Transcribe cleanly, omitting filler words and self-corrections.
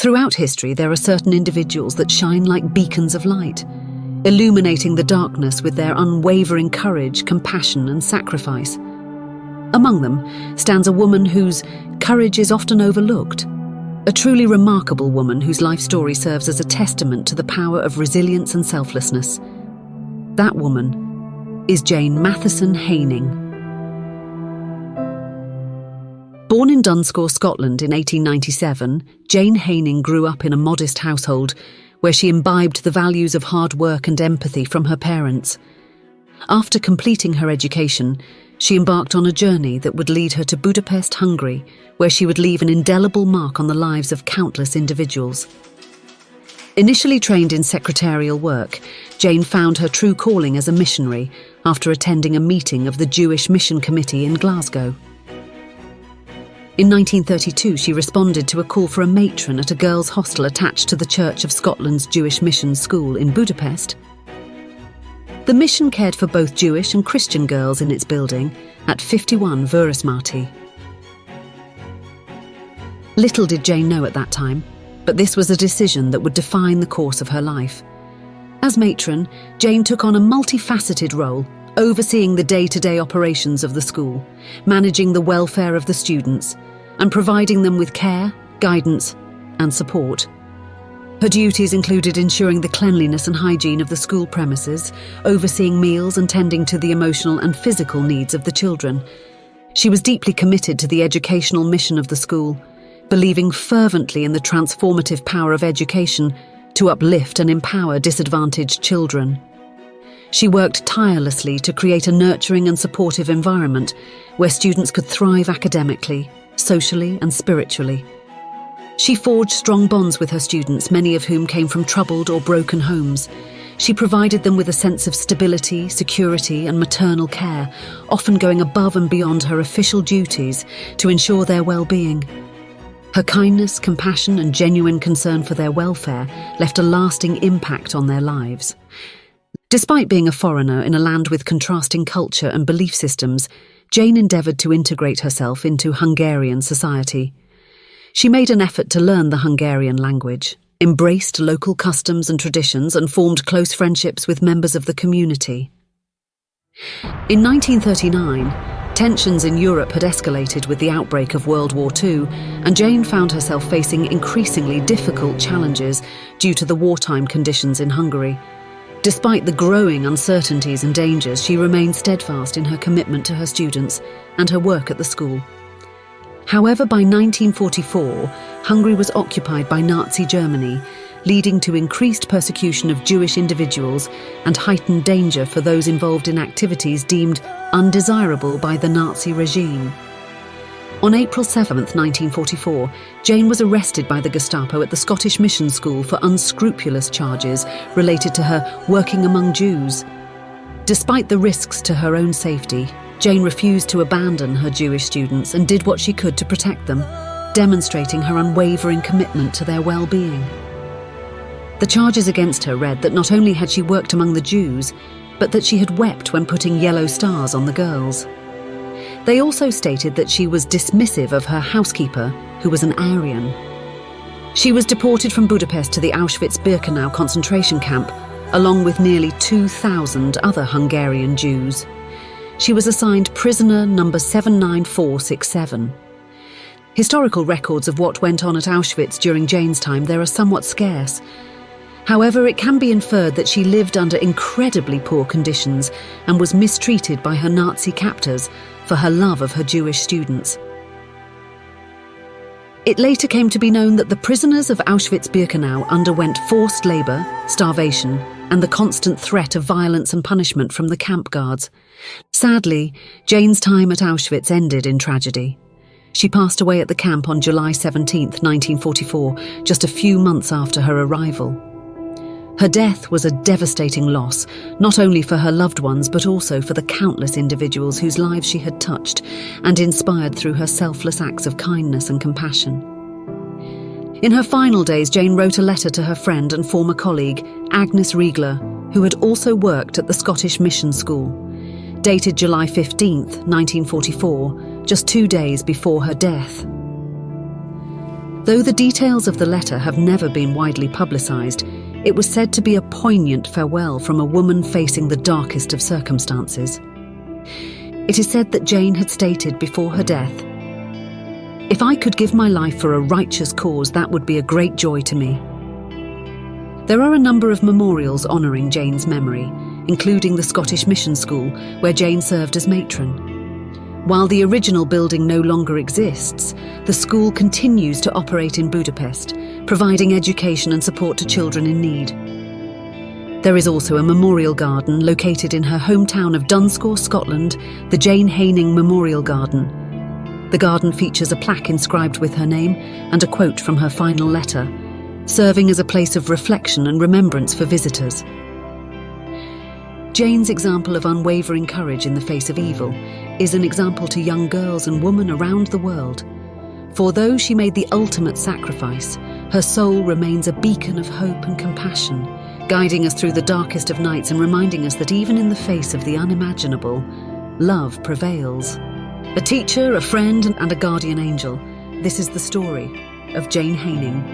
Throughout history, there are certain individuals that shine like beacons of light, illuminating the darkness with their unwavering courage, compassion, and sacrifice. Among them stands a woman whose courage is often overlooked, a truly remarkable woman whose life story serves as a testament to the power of resilience and selflessness. That woman is Jane Haining. Born in Dunscore, Scotland in 1897, Jane Haining grew up in a modest household where she imbibed the values of hard work and empathy from her parents. After completing her education, she embarked on a journey that would lead her to Budapest, Hungary, where she would leave an indelible mark on the lives of countless individuals. Initially trained in secretarial work, Jane found her true calling as a missionary after attending a meeting of the Jewish Mission Committee in Glasgow. In 1932, she responded to a call for a matron at a girls' hostel attached to the Church of Scotland's Jewish Mission School in Budapest. The mission cared for both Jewish and Christian girls in its building at 51 Vörösmarty. Little did Jane know at that time, but this was a decision that would define the course of her life. As matron, Jane took on a multifaceted role, overseeing the day-to-day operations of the school, managing the welfare of the students, and providing them with care, guidance, and support. Her duties included ensuring the cleanliness and hygiene of the school premises, overseeing meals and tending to the emotional and physical needs of the children. She was deeply committed to the educational mission of the school, believing fervently in the transformative power of education to uplift and empower disadvantaged children. She worked tirelessly to create a nurturing and supportive environment where students could thrive academically, socially, and spiritually. She forged strong bonds with her students, many of whom came from troubled or broken homes. She provided them with a sense of stability, security, and maternal care, often going above and beyond her official duties to ensure their well-being. Her kindness, compassion, and genuine concern for their welfare left a lasting impact on their lives. Despite being a foreigner in a land with contrasting culture and belief systems, Jane endeavoured to integrate herself into Hungarian society. She made an effort to learn the Hungarian language, embraced local customs and traditions, and formed close friendships with members of the community. In 1939, tensions in Europe had escalated with the outbreak of World War II, and Jane found herself facing increasingly difficult challenges due to the wartime conditions in Hungary. Despite the growing uncertainties and dangers, she remained steadfast in her commitment to her students and her work at the school. However, by 1944, Hungary was occupied by Nazi Germany, leading to increased persecution of Jewish individuals and heightened danger for those involved in activities deemed undesirable by the Nazi regime. On April 7, 1944, Jane was arrested by the Gestapo at the Scottish Mission School for unscrupulous charges related to her working among Jews. Despite the risks to her own safety, Jane refused to abandon her Jewish students and did what she could to protect them, demonstrating her unwavering commitment to their well-being. The charges against her read that not only had she worked among the Jews, but that she had wept when putting yellow stars on the girls. They also stated that she was dismissive of her housekeeper, who was an Aryan. She was deported from Budapest to the Auschwitz-Birkenau concentration camp, along with nearly 2,000 other Hungarian Jews. She was assigned prisoner number 79467. Historical records of what went on at Auschwitz during Jane's time there are somewhat scarce. However, it can be inferred that she lived under incredibly poor conditions and was mistreated by her Nazi captors for her love of her Jewish students. It later came to be known that the prisoners of Auschwitz-Birkenau underwent forced labour, starvation, and the constant threat of violence and punishment from the camp guards. Sadly, Jane's time at Auschwitz ended in tragedy. She passed away at the camp on July 17, 1944, just a few months after her arrival. Her death was a devastating loss, not only for her loved ones but also for the countless individuals whose lives she had touched and inspired through her selfless acts of kindness and compassion. In her final days, Jane wrote a letter to her friend and former colleague, Agnes Riegler, who had also worked at the Scottish Mission School. Dated July 15, 1944, just 2 days before her death. Though the details of the letter have never been widely publicised, it was said to be a poignant farewell from a woman facing the darkest of circumstances. It is said that Jane had stated before her death, "If I could give my life for a righteous cause, that would be a great joy to me." There are a number of memorials honouring Jane's memory, including the Scottish Mission School, where Jane served as matron. While the original building no longer exists, the school continues to operate in Budapest, providing education and support to children in need. There is also a memorial garden located in her hometown of Dunscore, Scotland, the Jane Haining Memorial Garden. The garden features a plaque inscribed with her name and a quote from her final letter, serving as a place of reflection and remembrance for visitors. Jane's example of unwavering courage in the face of evil is an example to young girls and women around the world. For though she made the ultimate sacrifice, her soul remains a beacon of hope and compassion, guiding us through the darkest of nights and reminding us that even in the face of the unimaginable, love prevails. A teacher, a friend, and a guardian angel, this is the story of Jane Haining.